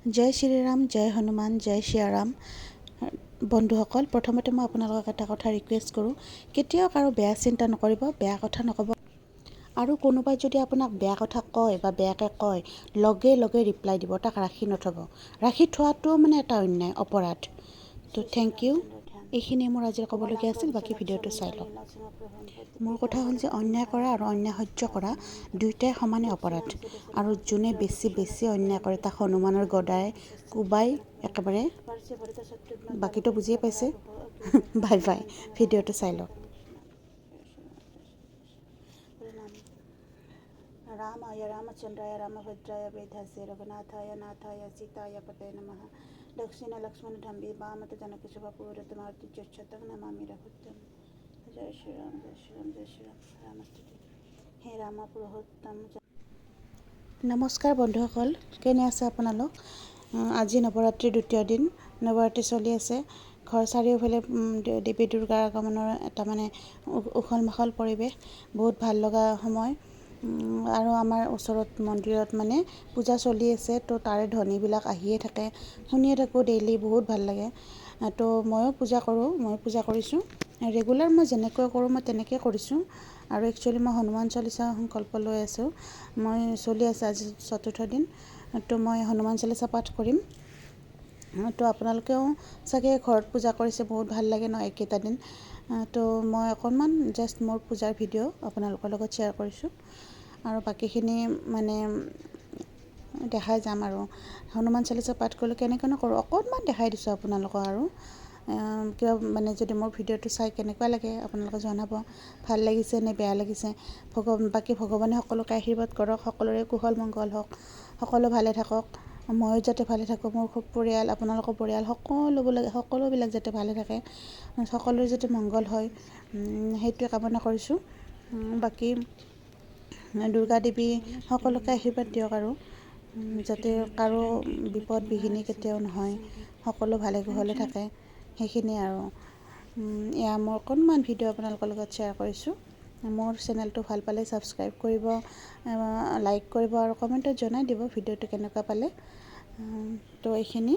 জয় শ্ৰীৰাম, জয় হনুমান, জয় শ্ৰীৰাম। বন্ধুসকল, প্ৰথমতে মই আপোনালোকক এটা কথা ৰিকুৱেষ্ট কৰোঁ, কেতিয়াও কাৰো বেয়া চিন্তা নকৰিব, বেয়া কথা নক'ব। আৰু কোনোবাই যদি আপোনাক বেয়া কথা কয় বা বেয়াকৈ কয়, লগে লগে ৰিপ্লাই দিব, তাক ৰাখি নথ'ব। ৰাখি থোৱাটোও মানে এটা অন্যায়, অপৰাধ। তো থেংক ইউ। এইখিনিয়ে মোৰ আজি ক'বলগীয়া আছিল, বাকী ভিডিঅ'টো চাই লওক। মোৰ কথা হ'ল যে অন্যায় কৰা আৰু অন্যায় সহ্য কৰা দুয়োটাই সমানে অপৰাধ। আৰু যোনে বেছি অন্যায় কৰে তাক হনুমানৰ গদাই কোবাই একেবাৰে, বাকীটো বুজিয়ে পাইছে। বাই বাই, ভিডিঅ'টো চাই লওক। रामाय रामचंद्राय रामभद्राय वेधसे रघुनाथाय नाथाय सीताय पते नमः दक्षिण लक्ष्मण ढंबी वामत जनक शुभपूरत मारुति जक्षतम नमामि रघुत्तम। जय श्री राम, जय श्री राम, जय श्री राम। रामस्तुति। हे राम पुरुषोत्तम। নমস্কাৰ বন্ধুসকল, কেনে আছে আপোনালোক? আজি নৱৰাত্ৰিৰ দ্বিতীয় দিন, নৱৰাত্ৰি চলি আছে। ঘৰ চাৰিওফালে দেৱী দুৰ্গাৰ আগমনৰ এটা মানে উখল মাখল পৰিৱেশ, বহুত ভাল লগা সময়। আৰু আমাৰ ওচৰত মন্দিৰত মানে পূজা চলি আছে, তো তাৰে ধ্বনিবিলাক আহিয়ে থাকে, শুনিয়ে থাকোঁ ডেইলি, বহুত ভাল লাগে। তো ময়ো পূজা কৰোঁ, মই পূজা কৰিছোঁ ৰেগুলাৰ। মই যেনেকৈ কৰোঁ মই তেনেকৈ কৰিছোঁ। আৰু একচুৱেলি মই হনুমান চালিচা সংকল্প লৈ আছোঁ। মই চলি আছে আজি ৪ৰ্থ দিন, তো মই হনুমান চালিচা পাঠ কৰিম। তো আপোনালোকেও চাগে ঘৰত পূজা কৰিছে, বহুত ভাল লাগে ন এইকেইটা দিন। তো মই অকণমান জাষ্ট মোৰ পূজাৰ ভিডিঅ' আপোনালোকৰ লগত শ্বেয়াৰ কৰিছোঁ, আৰু বাকীখিনি মানে দেখাই যাম। আৰু হনুমান চালিচা পাঠ কৰিলে কেনেকৈ কৰোঁ অকণমান দেখাই দিছোঁ আপোনালোকক। আৰু কিবা মানে যদি মোৰ ভিডিঅ'টো চাই কেনেকুৱা লাগে আপোনালোকে জনাব, ভাল লাগিছে নে বেয়া লাগিছে। বাকী ভগৱানে সকলোকে আশীৰ্বাদ কৰক, সকলোৰে কুশল মংগল হওক, সকলো ভালে থাকক, ময়ো যাতে ভালে থাকোঁ, মোৰ খুব পৰিয়াল, আপোনালোকৰ পৰিয়াল, সকলোবিলাক যাতে ভালে থাকে, সকলোৰে যাতে মংগল হয়, সেইটোৱে কামনা কৰিছোঁ। বাকী দুৰ্গা দেৱী সকলোকে আশীৰ্বাদ দিয়ক, আৰু যাতে কাৰো বিপদ বিঘিনি কেতিয়াও নহয়, সকলো ভালে কুশলে থাকে, সেইখিনিয়ে। আৰু এয়া মোৰ অকণমান ভিডিঅ' আপোনালোকৰ লগত শ্বেয়াৰ কৰিছোঁ। মোৰ চেনেলটো ভাল পালে ছাবস্ক্ৰাইব কৰিব, লাইক কৰিব, আৰু কমেণ্টত জনাই দিব ভিডিঅ'টো কেনেকুৱা পালে। তো এইখিনি।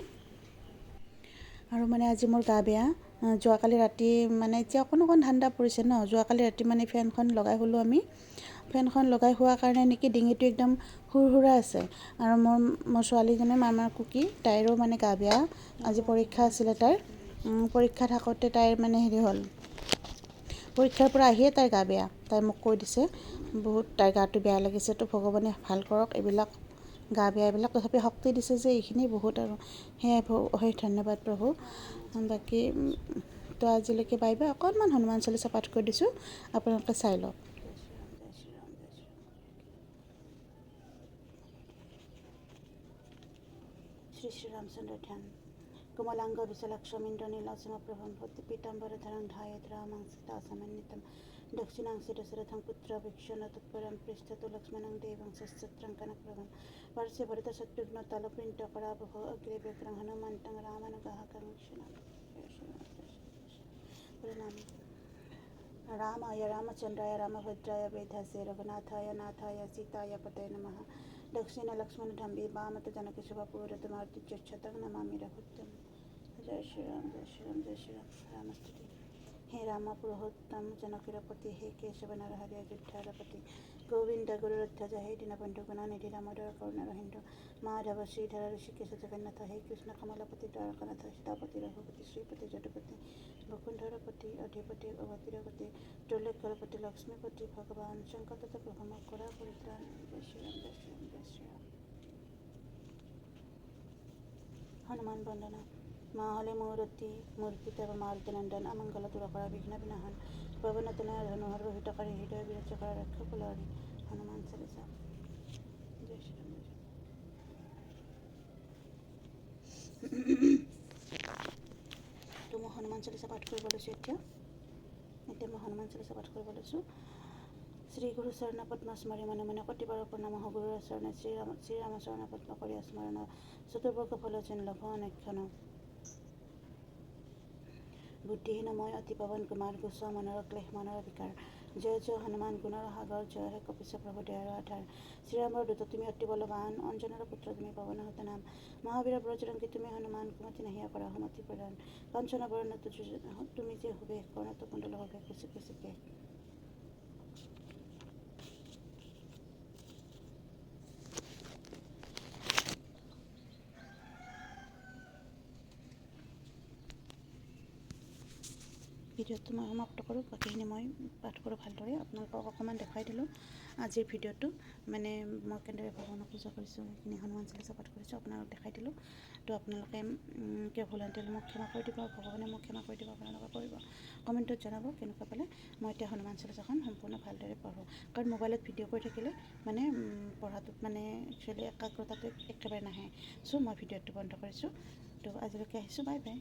আৰু মানে আজি মোৰ গা বেয়া। যোৱাকালি ৰাতি মানে এতিয়া অকণ ঠাণ্ডা পৰিছে ন, যোৱাকালি ৰাতি মানে ফেনখন লগাই শুলোঁ আমি। ফেনখন লগাই হোৱাৰ কাৰণে নেকি ডিঙিটো একদম সুৰসুৰা আছে। আৰু মোৰ ছোৱালীজনী মামাৰ কুকি, তাইৰো মানে গা বেয়া। আজি পৰীক্ষা আছিলে তাইৰ। পৰীক্ষা থাকোঁতে তাইৰ মানে হেৰি হ'ল, পৰীক্ষাৰ পৰা আহিয়ে তাইৰ গা বেয়া। তাই মোক কৈ দিছে বহুত তাইৰ গাটো বেয়া লাগিছে। তো ভগৱানে ভাল কৰক এইবিলাক গা বেয়া এইবিলাক, তথাপি শক্তি দিছে যে এইখিনি বহুত। আৰু সেয়াই অশেষ ধন্যবাদ প্ৰভু। বাকী তো আজিলৈকে বাই বাই। অকণমান হনুমান চালিচা পাঠ কৰি দিছোঁ, আপোনালোকে চাই লওক। শ্ৰী শ্ৰী ৰামচন্দ্ৰ ধ্যান। कुमलांग विशलक्षमिंद्र नीलासमप्रभं पीताम्बरधरं ध्यायेत् रामं सीता समन्वितं दक्षिणांसि दशरथं पुत्रवीक्षण तत्परं पृष्ठतो लक्ष्मणं देवं सशस्त्रं कनकप्रभं वर्षे भरतशत्रुघ्न तलप्रिण्टकरावः अग्रे व्यग्रं हनुमन्तं रामानुगाहकं प्रणाम। रामाय रामचंद्राय रामभद्राय वेधसे रघुनाथाय नाथाय सीताय पते नमः दक्षिण लक्ष्मण ढंबी वामत जनक शुभपूरत मारुति जक्षतम नमामि रघुत्तम। जय श्री राम, जय श्री राम, जय श्री राम। रामस्तुति। हे राम पुरुषोत्तम जनकीरपति, हे केशव नरहरि अयोध्यारपति, गोविंद गुरुरध्वज, हे दीनबंधु गुणानिधि दामोदर करुणारहिंदु माधव श्रीधर ऋषिकेश जगन्नाथ, हे कृष्ण कमलपति द्वारकानाथ, सीतापति रघुपति श्रीपति जडुपति बकुंधरपति अधिपति अवतिरपति त्रिलोक्यपति लक्ष्मीपति भगवान शंकर तथा प्रभम करा परित्राण। जय श्री राम, जय श्री राम, जय श्री राम। हनुमान वंदना। माँ हले मूर्ति तब मारुति नंदन अमंगल दूर करा विघ्न विनाहन पवन तनय धनुहर रोहित करे हृदय विरच कर रक्ष कुलारी। हनुमान चालीसा। जय श्री राम, तो मैं हनुमान चालीसा पाठ कर এতিয়া মই হনুমান চালিচা পাঠ কৰিব লৈছোঁ। শ্ৰী গুৰু চৰণ পদ্ম স্মৰি মনে মনে কতিবাৰ প্ৰণাম গুৰুৰ চৰণে শ্ৰীৰাম চৰণ পদ্ম কৰি স্মৰণ চতুৰ্বৰ্গ ফল যেন লভ অনেক্ষণ বুদ্ধিহীন মই অতি পৱন কুমাৰ গোস্ব মনৰ ক্লেশ মনৰ বিকাৰ জয় জয় হনুমান গুণৰ সাগৰ জয় হে কপিছ প্ৰভু দয়াৰ আধাৰ শ্ৰীৰামৰ দূত তুমি অতি বলৱান অঞ্জনৰ পুত্ৰ তুমি পৱন হত নাম মহাবীৰ ব্ৰজৰংগী তুমি হনুমান কুমতি নাহিয়া কৰা সুমতি প্ৰদান কাঞ্চন বৰণ তুমি যে হুবে কৰ্ণত কুণ্ডল হবে কুচি কুচিকে ভিডিঅ'টো মই সমাপ্ত কৰোঁ বাকীখিনি মই পাঠ কৰোঁ ভালদৰে আপোনালোকক অকণমান দেখুৱাই দিলোঁ আজিৰ ভিডিঅ'টো মানে মই কেনেদৰে ভগৱানক পূজা কৰিছোঁ সেইখিনি হনুমান চালিচা পাঠ কৰিছোঁ আপোনালোকক দেখাই দিলোঁ তো আপোনালোকে কিয় ভুল আন্তিলে মোক ক্ষমা কৰি দিব ভগৱানে মোক ক্ষমা কৰি দিব আপোনালোকে কৰিব কমেণ্টত জনাব কেনেকুৱা পালে মই এতিয়া হনুমান চালিচাখন সম্পূৰ্ণ ভালদৰে পঢ়োঁ কাৰণ মোবাইলত ভিডিঅ' কৰি থাকিলে মানে পঢ়াটোত মানে একচুৱেলি একাগ্ৰতাটো একেবাৰে নাহে চ' মই ভিডিঅ'টো বন্ধ কৰিছোঁ তো আজিলৈকে আহিছোঁ বাই বাই